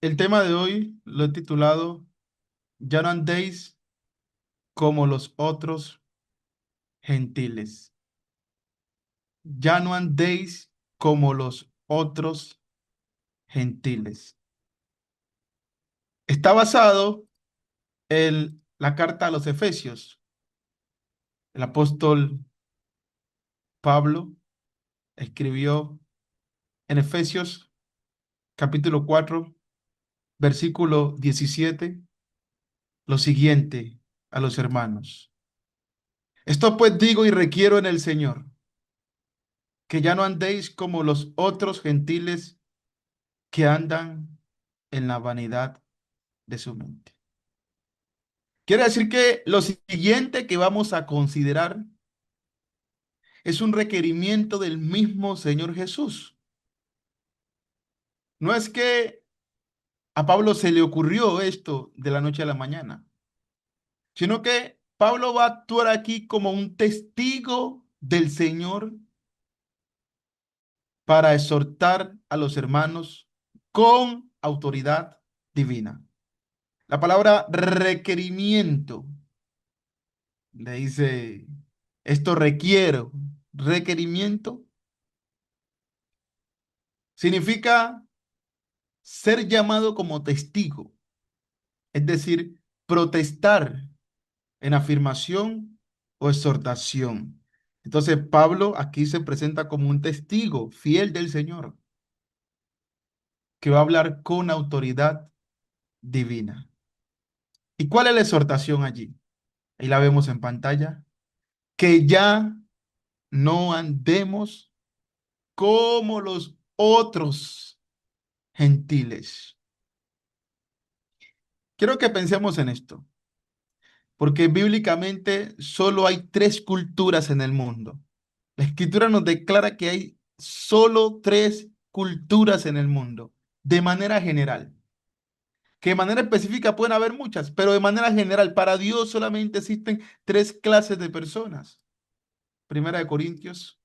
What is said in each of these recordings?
El tema de hoy lo he titulado Ya no andéis como los otros gentiles. Ya no andéis como los otros gentiles. Está basado en la carta a los Efesios. El apóstol Pablo escribió en Efesios capítulo 4 versículo 17 lo siguiente a los hermanos. Esto pues digo y requiero en el Señor, que ya no andéis como los otros gentiles que andan en la vanidad de su mente. Quiere decir que lo siguiente que vamos a considerar es un requerimiento del mismo Señor Jesús. No es que a Pablo se le ocurrió esto de la noche a la mañana, sino que Pablo va a actuar aquí como un testigo del Señor para exhortar a los hermanos con autoridad divina. La palabra requerimiento le dice, esto requiero, requerimiento, significa ser llamado como testigo, es decir, protestar en afirmación o exhortación. Entonces Pablo aquí se presenta como un testigo fiel del Señor, que va a hablar con autoridad divina. ¿Y cuál es la exhortación allí? Ahí la vemos en pantalla, que ya no andemos como los otros gentiles. Quiero que pensemos en esto, porque bíblicamente solo hay tres culturas en el mundo. La escritura nos declara que hay solo tres culturas en el mundo, de manera general. Que de manera específica pueden haber muchas, pero de manera general, para Dios solamente existen tres clases de personas. Primera de Corintios,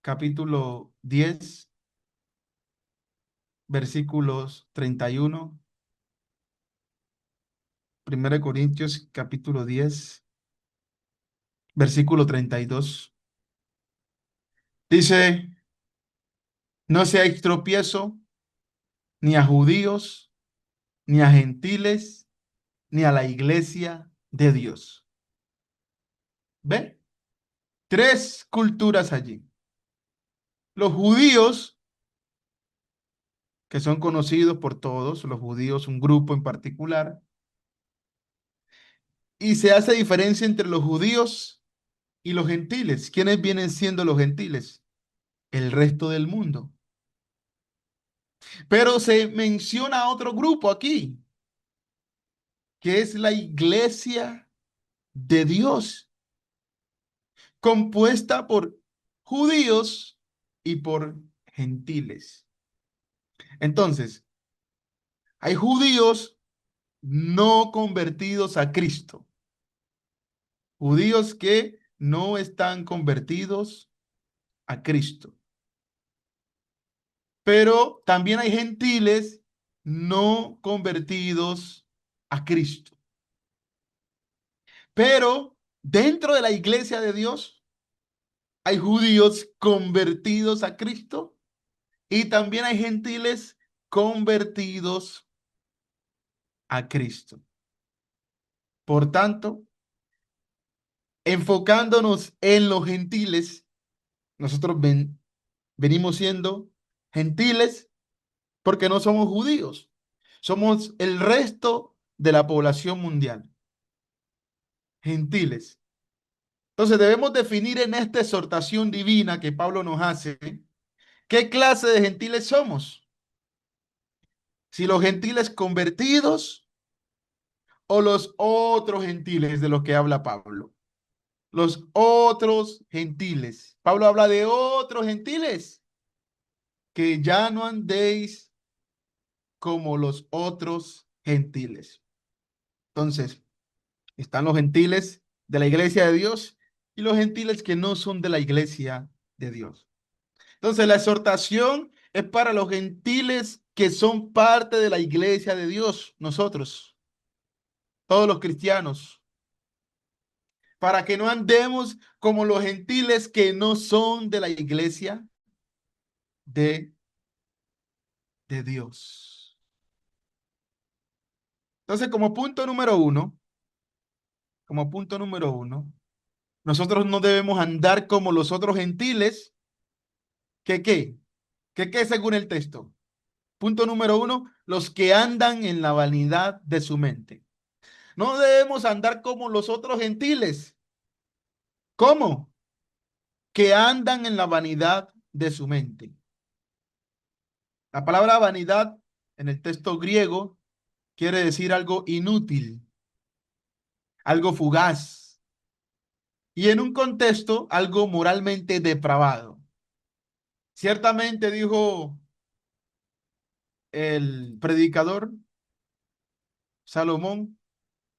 capítulo 10, versículos 31. Primera de Corintios, capítulo 10, versículo 32. Dice, no seáis tropiezo ni a judíos, ni a gentiles, ni a la iglesia de Dios. ¿Ve? Tres culturas allí. Los judíos, que son conocidos por todos, los judíos, un grupo en particular, y se hace diferencia entre los judíos y los gentiles. ¿Quiénes vienen siendo los gentiles? El resto del mundo. Pero se menciona otro grupo aquí, que es la iglesia de Dios, compuesta por judíos y por gentiles. Entonces, hay judíos no convertidos a Cristo, judíos que no están convertidos a Cristo, pero también hay gentiles no convertidos a Cristo. Pero dentro de la iglesia de Dios hay judíos convertidos a Cristo y también hay gentiles convertidos a Cristo. Por tanto, enfocándonos en los gentiles, nosotros venimos siendo gentiles porque no somos judíos, somos el resto de la población mundial, gentiles. Entonces debemos definir en esta exhortación divina que Pablo nos hace, ¿qué clase de gentiles somos? Si los gentiles convertidos o los otros gentiles de los que habla Pablo. Los otros gentiles. Pablo habla de otros gentiles, que ya no andéis como los otros gentiles. Entonces, están los gentiles de la iglesia de Dios y los gentiles que no son de la iglesia de Dios. Entonces, la exhortación es para los gentiles que son parte de la iglesia de Dios, nosotros, todos los cristianos, para que no andemos como los gentiles que no son de la iglesia de, de Dios. Entonces, como punto número uno, nosotros no debemos andar como los otros gentiles, que qué, que qué según el texto. Punto número uno, los que andan en la vanidad de su mente. No debemos andar como los otros gentiles. ¿Cómo? Que andan en la vanidad de su mente. La palabra vanidad en el texto griego quiere decir algo inútil, algo fugaz y en un contexto algo moralmente depravado. Ciertamente dijo el predicador Salomón,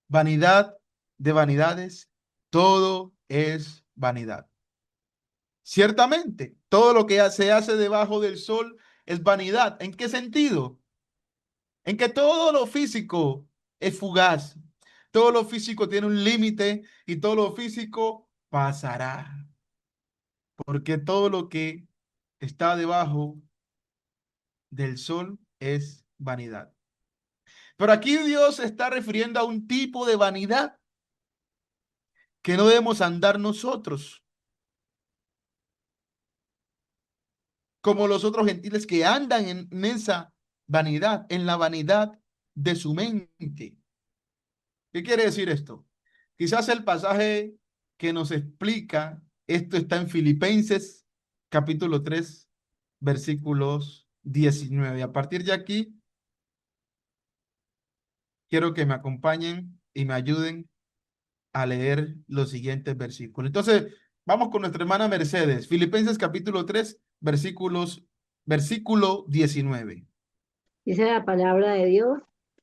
vanidad de vanidades, todo es vanidad. Ciertamente, todo lo que se hace debajo del sol es vanidad. ¿En qué sentido? En que todo lo físico es fugaz, todo lo físico tiene un límite y todo lo físico pasará, porque todo lo que está debajo del sol es vanidad. Pero aquí Dios se está refiriendo a un tipo de vanidad que no debemos andar nosotros, como los otros gentiles que andan en esa vanidad, en la vanidad de su mente. ¿Qué quiere decir esto? Quizás el pasaje que nos explica esto está en Filipenses capítulo 3 versículos 19. A partir de aquí, quiero que me acompañen y me ayuden a leer los siguientes versículos. Entonces, vamos con nuestra hermana Mercedes. Filipenses capítulo 3 versículo 19. Dice la palabra de Dios,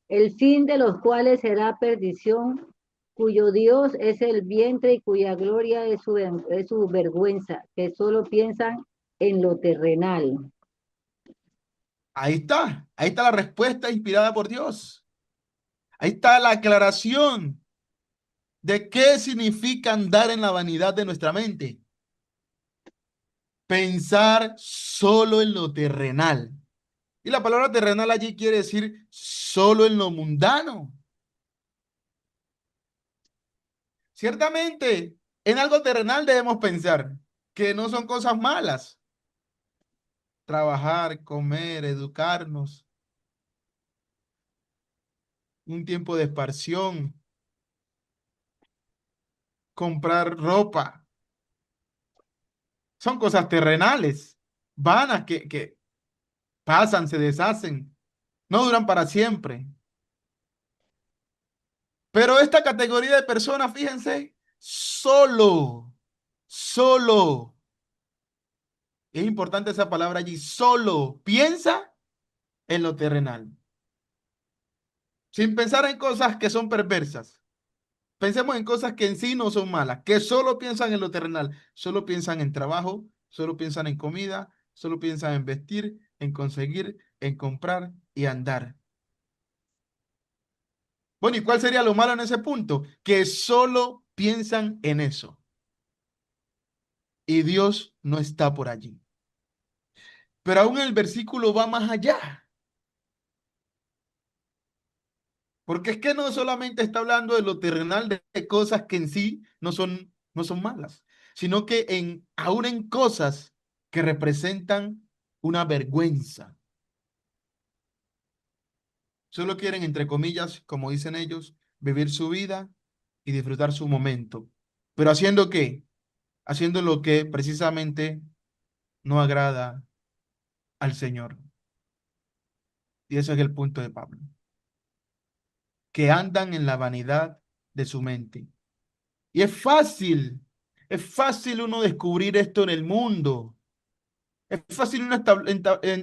el fin de los cuales será perdición, cuyo Dios es el vientre y cuya gloria es su vergüenza, que solo piensan en lo terrenal. Ahí está la respuesta inspirada por Dios. Ahí está la aclaración de qué significa andar en la vanidad de nuestra mente. Pensar solo en lo terrenal. Y la palabra terrenal allí quiere decir solo en lo mundano. Ciertamente, en algo terrenal debemos pensar que no son cosas malas. Trabajar, comer, educarnos, un tiempo de esparción, comprar ropa. Son cosas terrenales, vanas que pasan, se deshacen, no duran para siempre. Pero esta categoría de personas, fíjense, solo, es importante esa palabra allí, solo piensa en lo terrenal, sin pensar en cosas que son perversas. Pensemos en cosas que en sí no son malas, que solo piensan en lo terrenal, solo piensan en trabajo, solo piensan en comida, solo piensan en vestir, en conseguir, en comprar y andar. Bueno, ¿y cuál sería lo malo en ese punto? Que solo piensan en eso y Dios no está por allí. Pero aún el versículo va más allá, porque es que no solamente está hablando de lo terrenal, de cosas que en sí no son malas, sino que aún en cosas que representan una vergüenza. Solo quieren, entre comillas, como dicen ellos, vivir su vida y disfrutar su momento. ¿Pero haciendo qué? Haciendo lo que precisamente no agrada al Señor. Y ese es el punto de Pablo. Que andan en la vanidad de su mente. Y es fácil uno descubrir esto en el mundo. Es fácil uno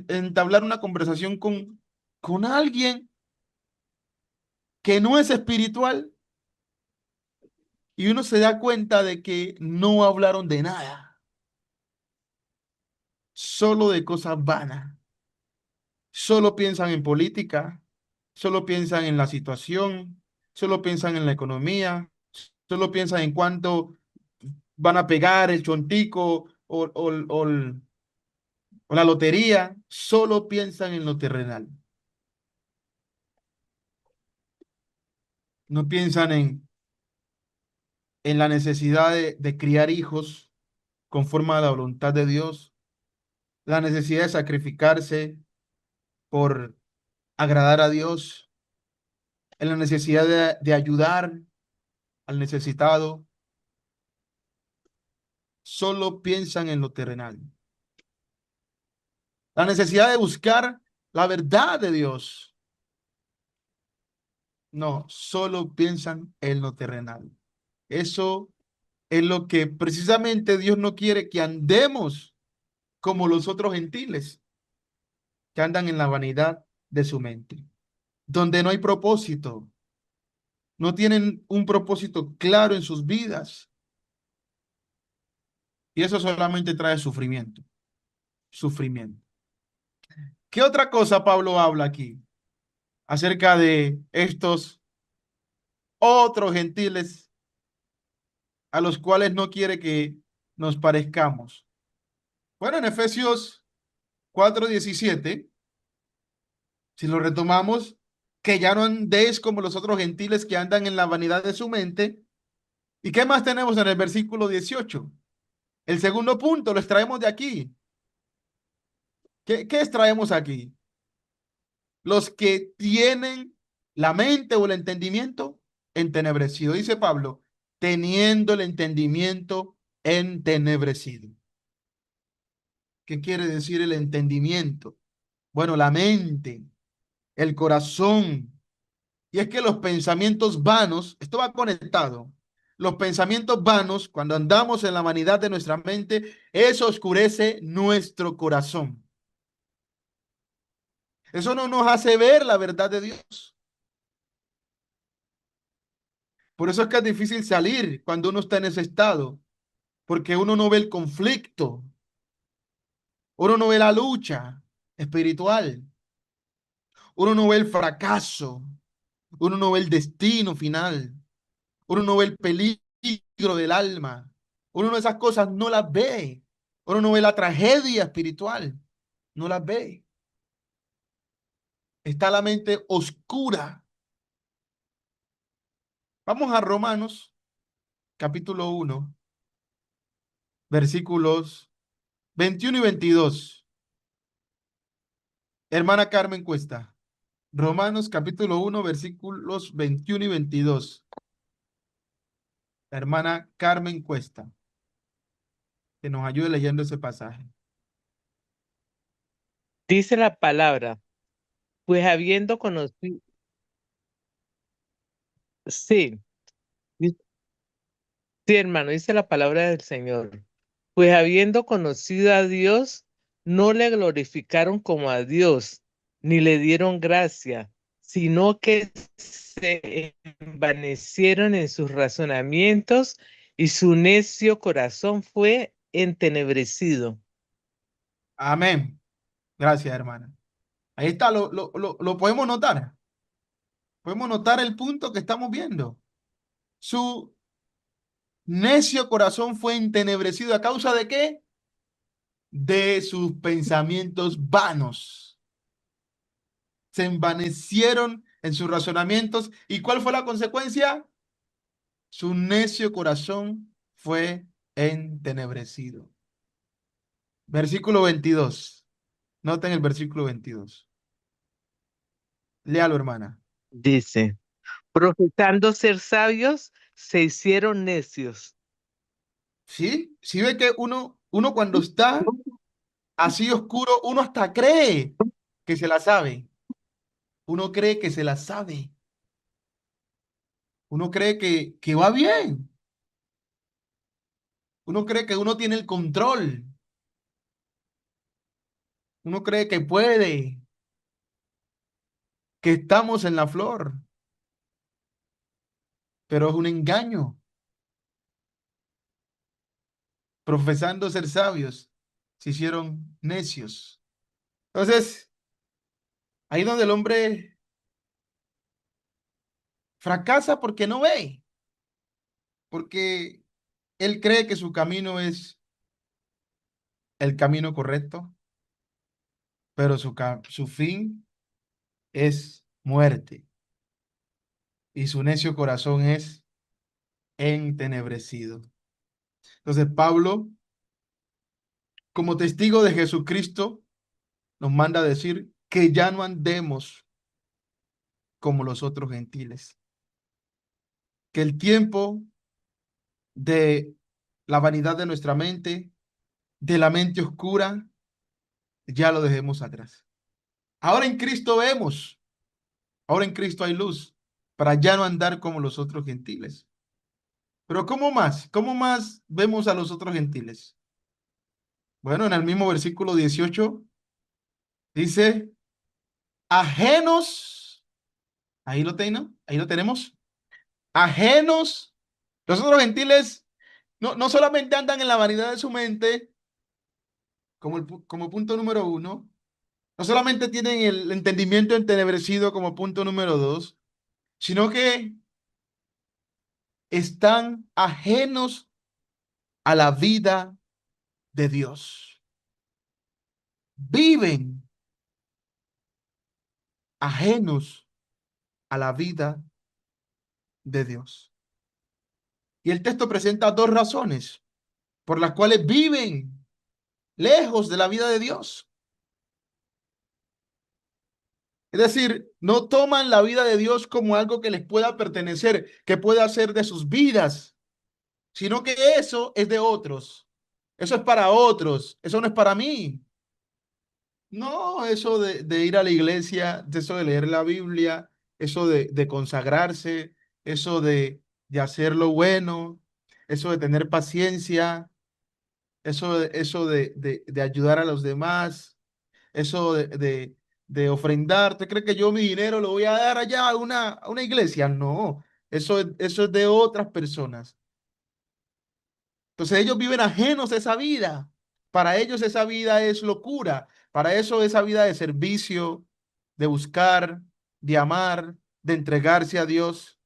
entablar una conversación con alguien que no es espiritual y uno se da cuenta de que no hablaron de nada, solo de cosas vanas. solo piensan en política, solo piensan en la situación, solo piensan en la economía, solo piensan en cuánto van a pegar el chontico o la lotería, solo piensan en lo terrenal. No piensan en la necesidad de criar hijos conforme a la voluntad de Dios, la necesidad de sacrificarse por agradar a Dios, en la necesidad de ayudar al necesitado, solo piensan en lo terrenal. La necesidad de buscar la verdad de Dios, no, solo piensan en lo terrenal. Eso es lo que precisamente Dios no quiere que andemos como los otros gentiles, que andan en la vanidad de su mente, donde no hay propósito, no tienen un propósito claro en sus vidas. Y eso solamente trae sufrimiento, sufrimiento. ¿Qué otra cosa Pablo habla aquí acerca de estos otros gentiles a los cuales no quiere que nos parezcamos? Bueno, en Efesios 4:17, si lo retomamos, que ya no andéis como los otros gentiles que andan en la vanidad de su mente. ¿Y qué más tenemos en el versículo 18? El segundo punto lo extraemos de aquí. ¿Qué extraemos aquí? Los que tienen la mente o el entendimiento entenebrecido. Dice Pablo, teniendo el entendimiento entenebrecido. ¿Qué quiere decir el entendimiento? Bueno, la mente, el corazón. Y es que los pensamientos vanos, esto va conectado. Los pensamientos vanos, cuando andamos en la vanidad de nuestra mente, eso oscurece nuestro corazón. Eso no nos hace ver la verdad de Dios. Por eso es que es difícil salir cuando uno está en ese estado, porque uno no ve el conflicto, uno no ve la lucha espiritual, uno no ve el fracaso, uno no ve el destino final, uno no ve el peligro del alma, uno de esas cosas no las ve, uno no ve la tragedia espiritual, no las ve. Está la mente oscura. Vamos a Romanos, capítulo 1, versículos 21 y 22. Hermana Carmen Cuesta. Romanos capítulo 1, versículos 21 y 22. La hermana Carmen Cuesta, que nos ayude leyendo ese pasaje. Dice la palabra, pues habiendo conocido, sí, di- sí, hermano, dice la palabra del Señor. Pues habiendo conocido a Dios, no le glorificaron como a Dios, ni le dieron gracia, sino que se envanecieron en sus razonamientos y su necio corazón fue entenebrecido. Amén. Gracias, hermana. Ahí está, lo podemos notar. Podemos notar el punto que estamos viendo. Su necio corazón fue entenebrecido a causa de qué? De sus pensamientos vanos. Se envanecieron en sus razonamientos. ¿Y cuál fue la consecuencia? Su necio corazón fue entenebrecido. Versículo 22. Noten el versículo 22. Léalo, hermana. Dice, profesando ser sabios, se hicieron necios. ¿Sí? Si ve que uno cuando está así oscuro, uno hasta cree que se la sabe. Uno cree que se la sabe. Uno cree que va bien. Uno cree que uno tiene el control. Uno cree que puede, que estamos en la flor. Pero es un engaño. Profesando ser sabios, se hicieron necios. Entonces, Ahí donde el hombre fracasa porque no ve, porque él cree que su camino es el camino correcto, pero su fin es muerte y su necio corazón es entenebrecido. Entonces Pablo, como testigo de Jesucristo, nos manda a decir que ya no andemos como los otros gentiles, que el tiempo de la vanidad de nuestra mente, de la mente oscura, ya lo dejemos atrás. Ahora en Cristo vemos, ahora en Cristo hay luz, para ya no andar como los otros gentiles. Pero ¿cómo más? ¿Cómo más vemos a los otros gentiles? Bueno, en el mismo versículo 18 dice, ajenos, ahí lo tenemos, ajenos. Los otros gentiles no solamente andan en la vanidad de su mente, como punto número uno, no solamente tienen el entendimiento entenebrecido como punto número dos, sino que están ajenos a la vida de Dios. Viven ajenos a la vida de Dios. Y el texto presenta dos razones por las cuales viven lejos de la vida de Dios. Es decir, no toman la vida de Dios como algo que les pueda pertenecer, que pueda ser de sus vidas, sino que eso es de otros. Eso es para otros, eso no es para mí. No, eso de ir a la iglesia, eso de leer la Biblia, eso de consagrarse, eso de hacer lo bueno, eso de tener paciencia, eso de ayudar a los demás, eso de ofrendar. ¿Usted cree que yo mi dinero lo voy a dar allá a una iglesia? No, eso es de otras personas. Entonces ellos viven ajenos a esa vida. Para ellos esa vida es locura. Para eso esa vida de servicio, de buscar, de amar, de entregarse a Dios.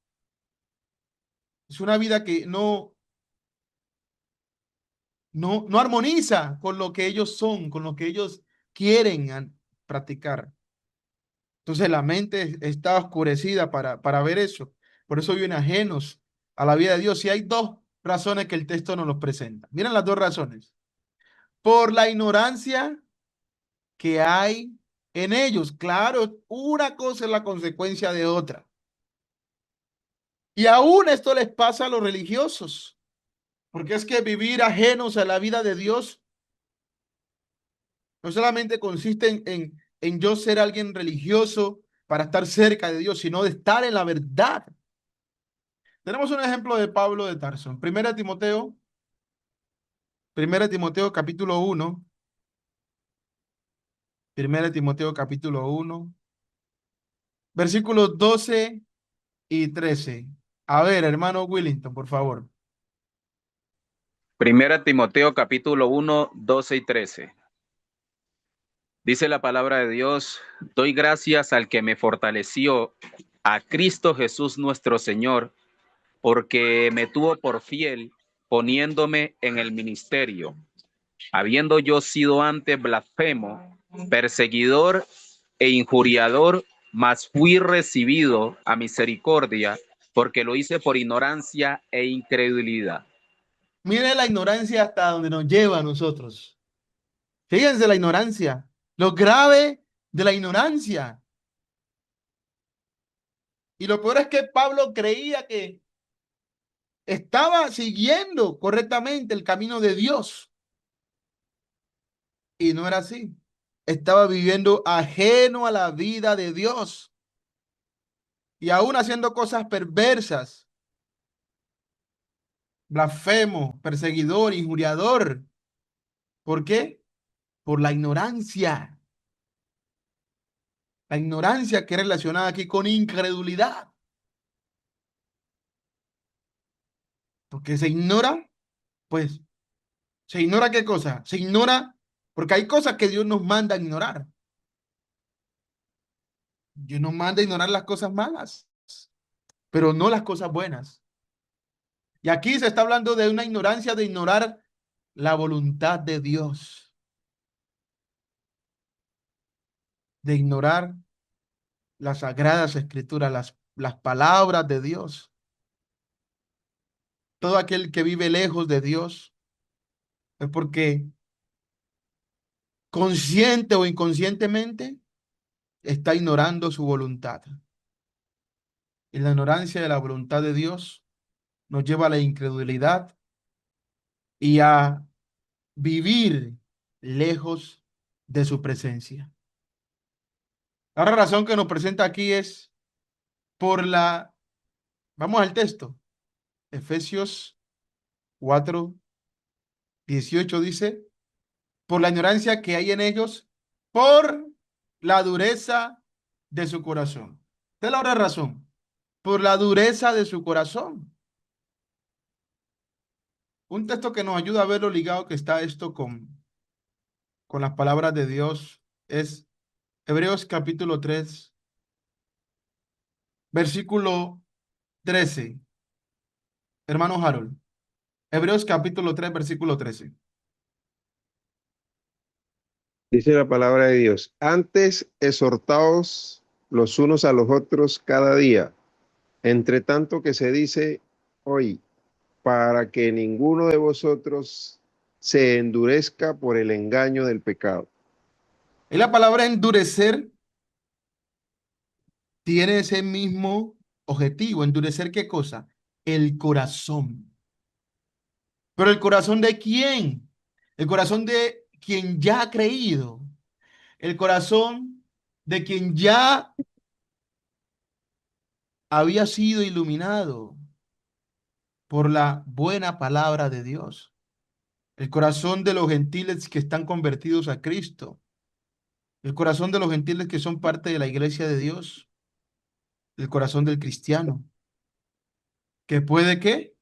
Es una vida que no armoniza con lo que ellos son, con lo que ellos quieren practicar. Entonces la mente está oscurecida para ver eso. Por eso viven ajenos a la vida de Dios. Y hay dos razones que el texto nos los presenta. Miren las dos razones. Por la ignorancia que hay en ellos. Claro, una cosa es la consecuencia de otra. Y aún esto les pasa a los religiosos, porque es que vivir ajenos a la vida de Dios no solamente consiste en yo ser alguien religioso para estar cerca de Dios, sino de estar en la verdad. Tenemos un ejemplo de Pablo de Tarso. En Primera Timoteo capítulo 1, Primera Timoteo capítulo 1, versículos 12 y 13. A ver, hermano Willington, por favor. Primera Timoteo capítulo 1, 12 y 13. Dice la palabra de Dios, doy gracias al que me fortaleció, a Cristo Jesús nuestro Señor, porque me tuvo por fiel, poniéndome en el ministerio, habiendo yo sido antes blasfemo, perseguidor e injuriador, mas fui recibido a misericordia, porque lo hice por ignorancia e incredulidad. Mire la ignorancia hasta donde nos lleva a nosotros. Fíjense la ignorancia, lo grave de la ignorancia. Y lo peor es que Pablo creía que estaba siguiendo correctamente el camino de Dios. Y no era así. Estaba viviendo ajeno a la vida de Dios. Y aún haciendo cosas perversas. Blasfemo, perseguidor, injuriador. ¿Por qué? Por la ignorancia. La ignorancia que es relacionada aquí con incredulidad. Porque se ignora, pues, ¿se ignora qué cosa? Se ignora porque hay cosas que Dios nos manda a ignorar. Dios nos manda a ignorar las cosas malas, pero no las cosas buenas. Y aquí se está hablando de una ignorancia, de ignorar la voluntad de Dios, de ignorar las sagradas escrituras, las palabras de Dios. Todo aquel que vive lejos de Dios es porque consciente o inconscientemente está ignorando su voluntad. Y la ignorancia de la voluntad de Dios nos lleva a la incredulidad y a vivir lejos de su presencia. La otra razón que nos presenta aquí es por la, vamos al texto, Efesios 4:18 dice, por la ignorancia que hay en ellos, por la dureza de su corazón. Esta es la otra razón, por la dureza de su corazón. Un texto que nos ayuda a ver lo ligado que está esto con las palabras de Dios es Hebreos capítulo 3, versículo 13. Hermano Harold, Hebreos capítulo 3, versículo 13. Dice la palabra de Dios, antes exhortaos los unos a los otros cada día, entre tanto que se dice hoy, para que ninguno de vosotros se endurezca por el engaño del pecado. Y la palabra endurecer tiene ese mismo objetivo. ¿Endurecer qué cosa? El corazón. ¿Pero el corazón de quién? El corazón de quien ya ha creído. El corazón de quien ya había sido iluminado por la buena palabra de Dios. El corazón de los gentiles que están convertidos a Cristo. El corazón de los gentiles que son parte de la iglesia de Dios. El corazón del cristiano. ¿Que puede qué?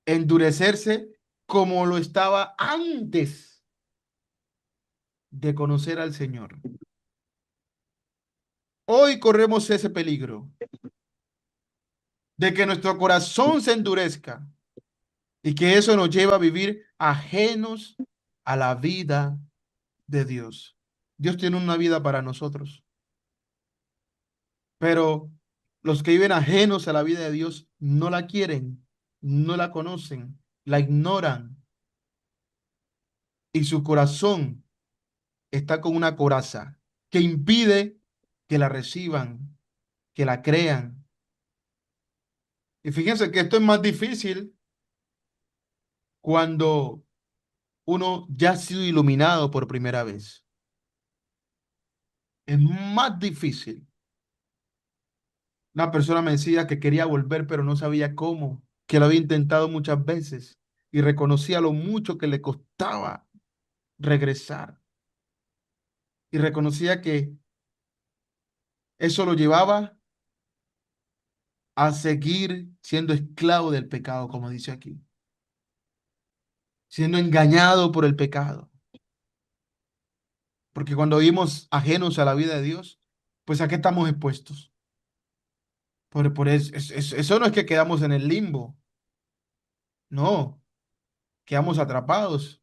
Endurecerse como lo estaba antes de conocer al Señor. Hoy corremos ese peligro de que nuestro corazón se endurezca y que eso nos lleva a vivir ajenos a la vida de Dios. Dios tiene una vida para nosotros, pero los que viven ajenos a la vida de Dios no la quieren, no la conocen, la ignoran y su corazón está con una coraza que impide que la reciban, que la crean. Y fíjense que esto es más difícil cuando uno ya ha sido iluminado por primera vez. Es más difícil. Una persona me decía que quería volver, pero no sabía cómo, que lo había intentado muchas veces y reconocía lo mucho que le costaba regresar. Y reconocía que eso lo llevaba a seguir siendo esclavo del pecado, como dice aquí, siendo engañado por el pecado. Porque cuando vivimos ajenos a la vida de Dios, pues ¿a qué estamos expuestos? Por eso no es que quedamos en el limbo, no, quedamos atrapados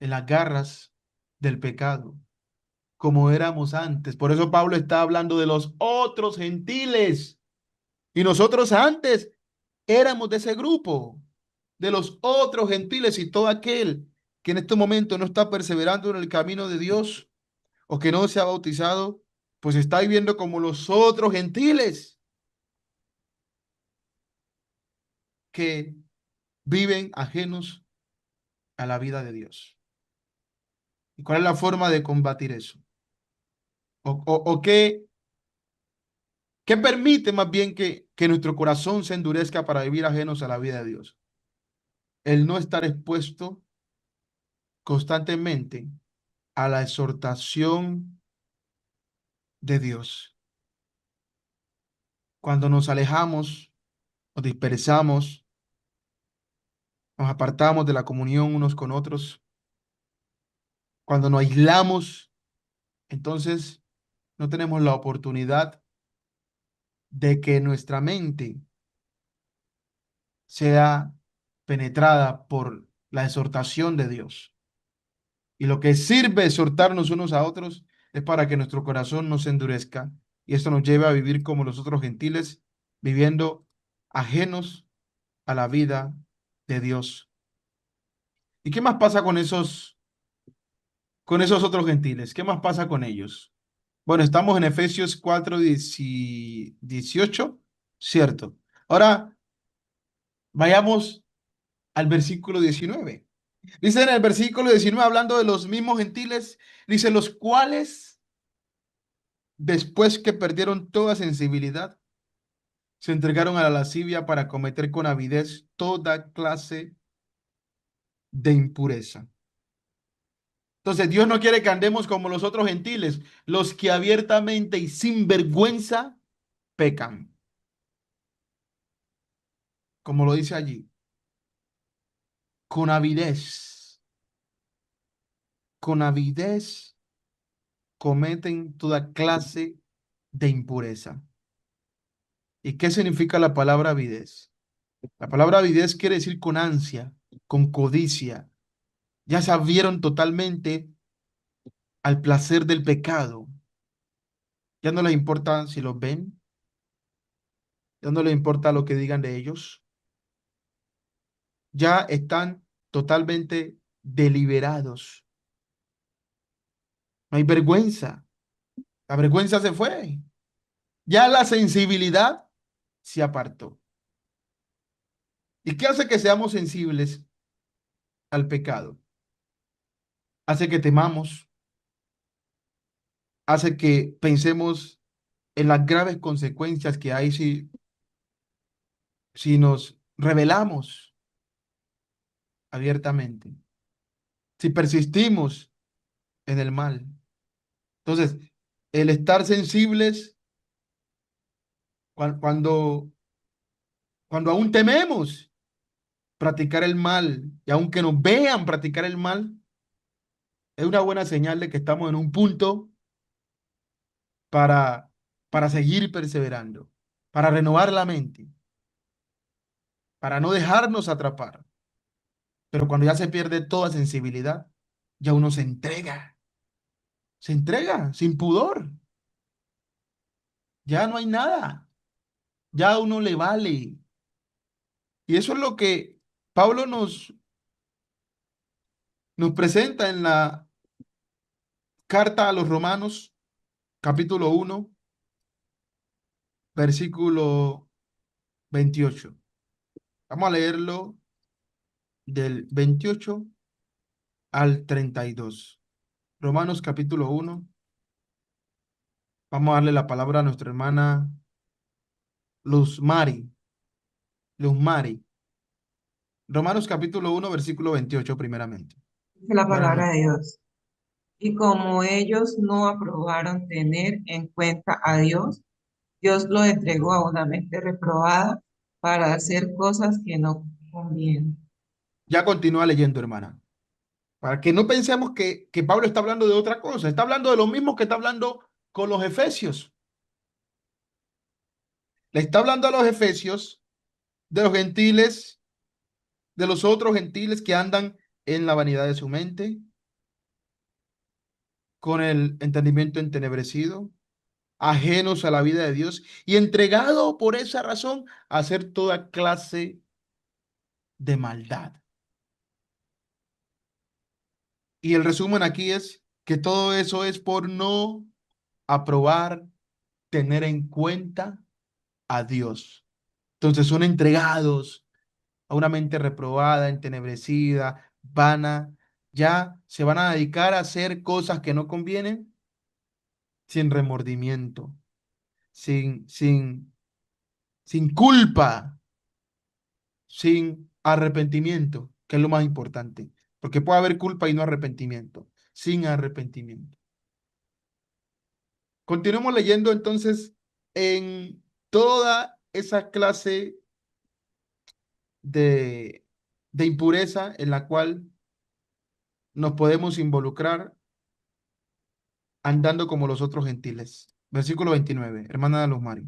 en las garras del pecado, como éramos antes. Por eso Pablo está hablando de los otros gentiles. Y nosotros antes éramos de ese grupo, de los otros gentiles y todo aquel que en este momento no está perseverando en el camino de Dios o que no se ha bautizado, pues está viviendo como los otros gentiles que viven ajenos a la vida de Dios. ¿Y cuál es la forma de combatir eso? ¿O qué permite más bien que nuestro corazón se endurezca para vivir ajenos a la vida de Dios? El no estar expuesto constantemente a la exhortación de Dios. Cuando nos alejamos, nos dispersamos, nos apartamos de la comunión unos con otros, cuando nos aislamos, entonces no tenemos la oportunidad de que nuestra mente sea penetrada por la exhortación de Dios. Y lo que sirve exhortarnos unos a otros es para que nuestro corazón no se endurezca y esto nos lleve a vivir como los otros gentiles, viviendo ajenos a la vida de Dios. ¿Y qué más pasa con esos otros gentiles? ¿Qué más pasa con ellos? Bueno, estamos en Efesios 4, 18, ¿cierto? Ahora vayamos al versículo 19. Dice en el versículo 19, hablando de los mismos gentiles, dice, los cuales, después que perdieron toda sensibilidad, se entregaron a la lascivia para cometer con avidez toda clase de impureza. Entonces, Dios no quiere que andemos como los otros gentiles, los que abiertamente y sin vergüenza pecan. Como lo dice allí, con avidez, con avidez cometen toda clase de impureza. ¿Y qué significa la palabra avidez? La palabra avidez quiere decir con ansia, con codicia. Ya se abrieron totalmente al placer del pecado. Ya no les importa si los ven, ya no les importa lo que digan de ellos. Ya están totalmente deliberados. No hay vergüenza. La vergüenza se fue. Ya la sensibilidad se apartó. ¿Y qué hace que seamos sensibles al pecado? Hace que temamos, hace que pensemos en las graves consecuencias que hay si nos rebelamos abiertamente, si persistimos en el mal. Entonces, el estar sensibles cuando, cuando aún tememos practicar el mal y aunque nos vean practicar el mal, es una buena señal de que estamos en un punto para, para seguir perseverando, para renovar la mente, para no dejarnos atrapar. Pero cuando ya se pierde toda sensibilidad, ya uno se entrega sin pudor. Ya no hay nada, ya a uno le vale. Y eso es lo que Pablo nos presenta en la carta a los Romanos, capítulo 1, versículo 28. Vamos a leerlo del 28 al 32. Romanos capítulo 1. Vamos a darle la palabra a nuestra hermana Luz Mari. Luz Mari. Romanos capítulo 1, versículo 28 primeramente. Dice la Buenas palabra noches. de Dios. Y como ellos no aprobaron tener en cuenta a Dios, Dios lo entregó a una mente reprobada para hacer cosas que no convienen. Ya continúa leyendo, hermana. Para que no pensemos que Pablo está hablando de otra cosa. Está hablando de lo mismo que está hablando con los efesios. Le está hablando a los efesios de los gentiles, de los otros gentiles que andan en la vanidad de su mente, con el entendimiento entenebrecido, ajenos a la vida de Dios y entregado por esa razón a hacer toda clase de maldad. Y el resumen aquí es que todo eso es por no aprobar, tener en cuenta a Dios. Entonces son entregados a una mente reprobada, entenebrecida, vana, ya se van a dedicar a hacer cosas que no convienen sin remordimiento, sin culpa, sin arrepentimiento, que es lo más importante, porque puede haber culpa y no arrepentimiento, sin arrepentimiento. Continuemos leyendo entonces en toda esa clase de, de impureza en la cual nos podemos involucrar andando como los otros gentiles. Versículo 29. Hermana Luz Mari.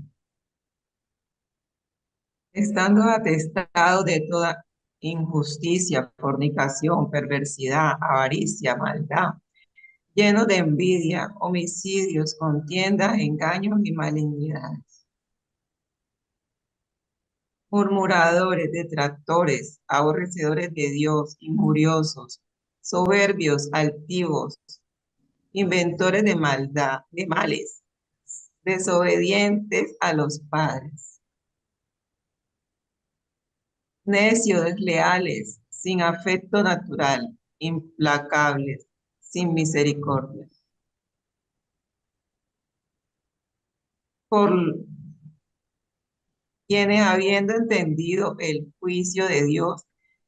Estando atestado de toda injusticia, fornicación, perversidad, avaricia, maldad, lleno de envidia, homicidios, contiendas, engaños y malignidades. Murmuradores, detractores, aborrecedores de Dios, injuriosos, soberbios, altivos, inventores de maldad, de males, desobedientes a los padres, necios, desleales, sin afecto natural, implacables, sin misericordia. Por quienes habiendo entendido el juicio de Dios,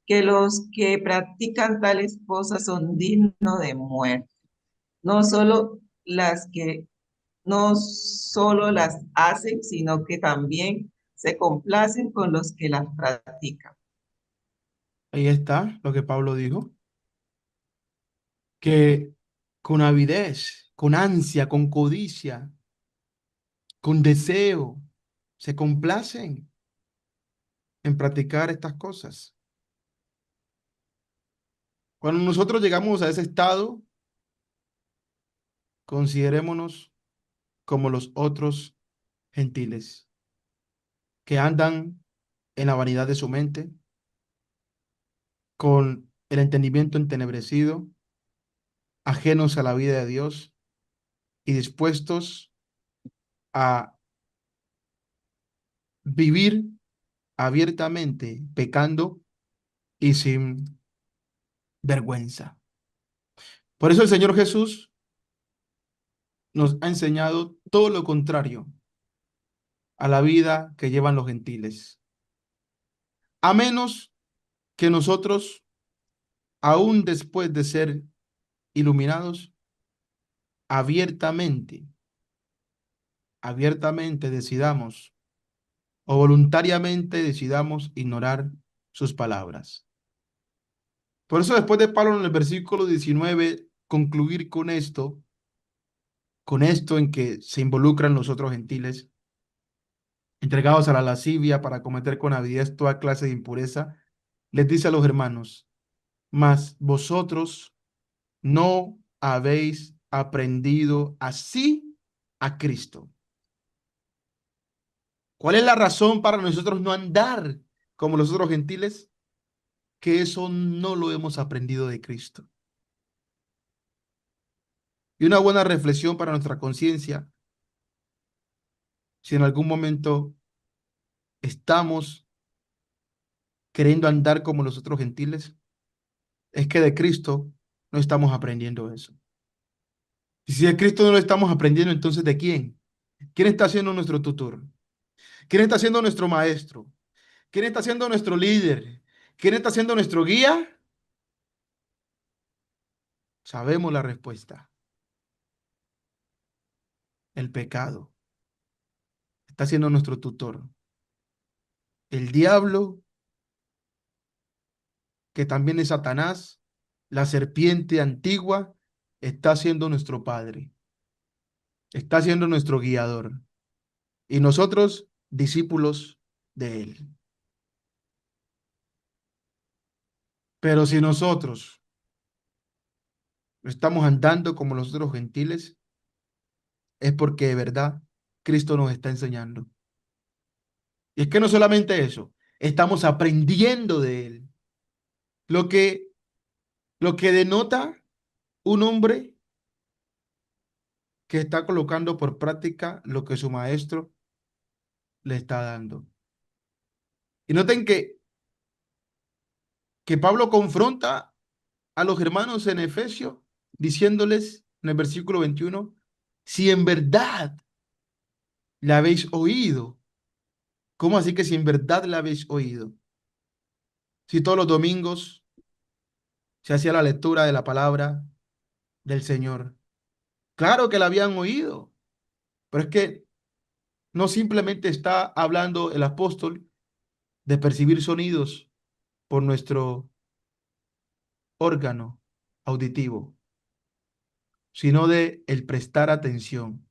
que los que practican tales cosas son dignos de muerte, no solo las que no solo las hacen, sino que también se complacen con los que las practican. Ahí está lo que Pablo dijo, que con avidez, con ansia, con codicia, con deseo, se complacen en practicar estas cosas. Cuando nosotros llegamos a ese estado, considerémonos como los otros gentiles, que andan en la vanidad de su mente, con el entendimiento entenebrecido, ajenos a la vida de Dios y dispuestos a vivir abiertamente, pecando y sin vergüenza. Por eso el Señor Jesús nos ha enseñado todo lo contrario a la vida que llevan los gentiles. A menos que nosotros, aún después de ser iluminados, abiertamente, abiertamente decidamos o voluntariamente decidamos ignorar sus palabras. Por eso después de Pablo en el versículo 19, concluir con esto en que se involucran los otros gentiles, entregados a la lascivia para cometer con avidez toda clase de impureza, les dice a los hermanos, mas vosotros no habéis aprendido así a Cristo. ¿Cuál es la razón para nosotros no andar como los otros gentiles? Que eso no lo hemos aprendido de Cristo. Y una buena reflexión para nuestra conciencia, si en algún momento estamos queriendo andar como los otros gentiles, es que de Cristo no estamos aprendiendo eso. Y si de Cristo no lo estamos aprendiendo, entonces ¿de quién? ¿Quién está siendo nuestro tutor? ¿Quién está siendo nuestro maestro? ¿Quién está siendo nuestro líder? ¿Quién está siendo nuestro guía? Sabemos la respuesta. El pecado está siendo nuestro tutor. El diablo, que también es Satanás, la serpiente antigua, está siendo nuestro padre. Está siendo nuestro guiador. Y nosotros, discípulos de él. Pero si nosotros estamos andando como los otros gentiles, es porque de verdad Cristo nos está enseñando. Y es que no solamente eso, estamos aprendiendo de él. Lo que, lo que denota un hombre que está colocando por práctica lo que su maestro le está dando. Y noten que Pablo confronta a los hermanos en Efesios diciéndoles en el versículo 21, si en verdad la habéis oído. ¿Cómo así que si en verdad la habéis oído? Si todos los domingos se hacía la lectura de la palabra del Señor. Claro que la habían oído, pero es que no simplemente está hablando el apóstol de percibir sonidos por nuestro órgano auditivo, sino de el prestar atención.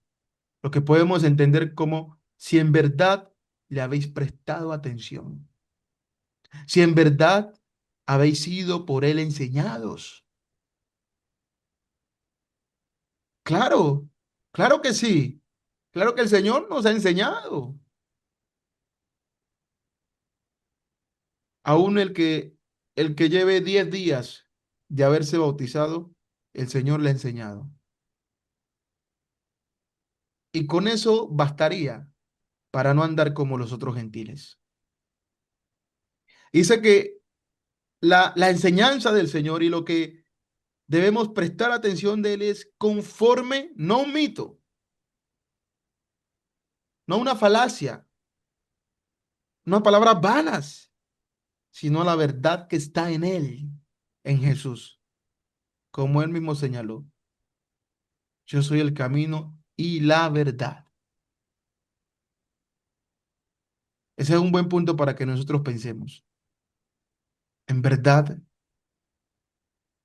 Lo que podemos entender como si en verdad le habéis prestado atención, si en verdad habéis sido por él enseñados. Claro, claro que sí. Claro que el Señor nos ha enseñado. Aún el que lleve 10 días de haberse bautizado, el Señor le ha enseñado. Y con eso bastaría para no andar como los otros gentiles. Dice que la enseñanza del Señor y lo que debemos prestar atención de Él es conforme, no un mito, no una falacia, no palabras vanas, sino la verdad que está en Él, en Jesús, como Él mismo señaló. Yo soy el camino y la verdad. Ese es un buen punto para que nosotros pensemos. En verdad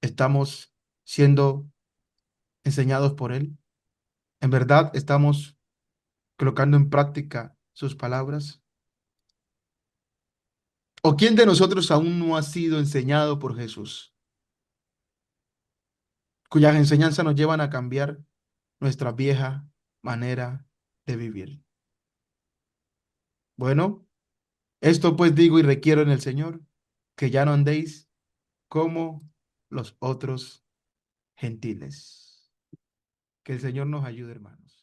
estamos siendo enseñados por Él. En verdad estamos colocando en práctica sus palabras. ¿O quién de nosotros aún no ha sido enseñado por Jesús, cuyas enseñanzas nos llevan a cambiar nuestra vieja manera de vivir? Bueno, esto pues digo y requiero en el Señor, que ya no andéis como los otros gentiles. Que el Señor nos ayude, hermanos.